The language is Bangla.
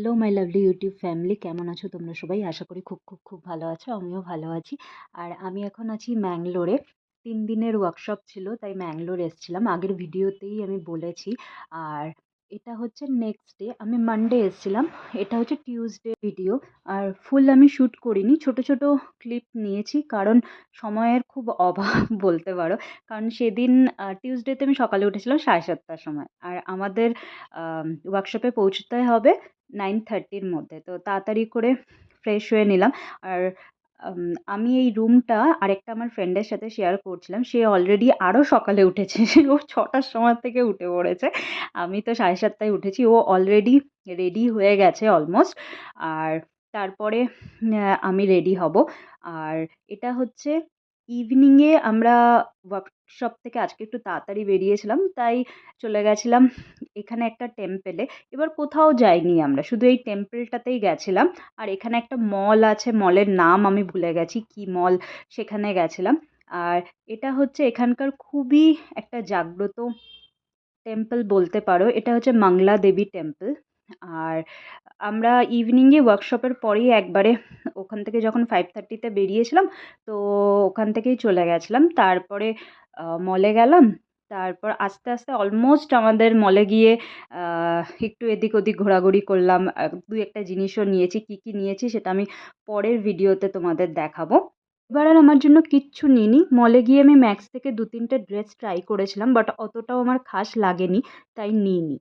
Hello my lovely YouTube family, কেমন আছো তোমরা সবাই? আশা করি খুব খুব খুব ভালো আছো। আমিও ভালো আছি। আর আমি এখন আছি ম্যাঙ্গালোরে। ৩ দিনের ওয়ার্কশপ ছিল, তাই ম্যাঙ্গালোর এসেছিলাম। আগের ভিডিওতেই আমি বলেছি। আর এটা হচ্ছে নেক্সট ডে। আমি মানডে এসেছিলাম। এটা হচ্ছে টিউসডে ভিডিও। আর ফুল আমি শ্যুট করিনি, ছোট ছোট ক্লিপ নিয়েছি, কারণ সময়ের খুব অভাব বলতে পারো। কারণ সেদিন টিউসডেতে আমি সকালে উঠেছিলাম 7:30টার সময়। আর আমাদের ওয়ার্কশপে পৌঁছতে হবে 9:30-র মধ্যে। তো তাড়াতাড়ি করে ফ্রেশ হয়ে নিলাম। আর আমি এই রুমটা আরেকটা আমার ফ্রেন্ডের সাথে শেয়ার করছিলাম। সে অলরেডি আরও সকালে উঠেছে। ও 6টার সময় থেকে উঠে পড়েছে। আমি তো 7:30টায় উঠেছি। ও অলরেডি রেডি হয়ে গেছে অলমোস্ট। আর তারপরে আমি রেডি হব। আর এটা হচ্ছে ইভনিংয়ে আমরা ওয়ার্কশপ থেকে আজকে একটু তাড়াতাড়ি বেরিয়েছিলাম। তাই চলে গেছিলাম এখানে একটা টেম্পেলে। এবার কোথাও যাইনি আমরা, শুধু এই টেম্পলটাতেই গেছিলাম। আর এখানে একটা মল আছে, মলের নাম আমি ভুলে গেছি কি মল, সেখানে গেছিলাম। আর এটা হচ্ছে এখানকার খুবই একটা জাগ্রত টেম্পল বলতে পারো। এটা হচ্ছে মংলা দেবী টেম্পল। আর আমরা ইভিনিংয়ে ওয়ার্কশপের পরেই একবারে ওখান থেকে যখন 5:30-তে বেরিয়েছিলাম, তো ওখান থেকেই চলে গেছিলাম। তারপরে মলে গেলাম। তারপর আস্তে আস্তে অলমোস্ট আমাদের মলে গিয়ে একটু এদিক ওদিক ঘোরাঘুরি করলাম। দু একটা জিনিসও নিয়েছি, কী কী নিয়েছি সেটা আমি পরের ভিডিওতে তোমাদের দেখাবো। এবার আর আমার জন্য কিচ্ছু নিইনি। মলে গিয়ে আমি ম্যাক্স থেকে 2-3টে ড্রেস ট্রাই করেছিলাম, বাট অতটাও আমার খাস লাগেনি, তাই নিইনি।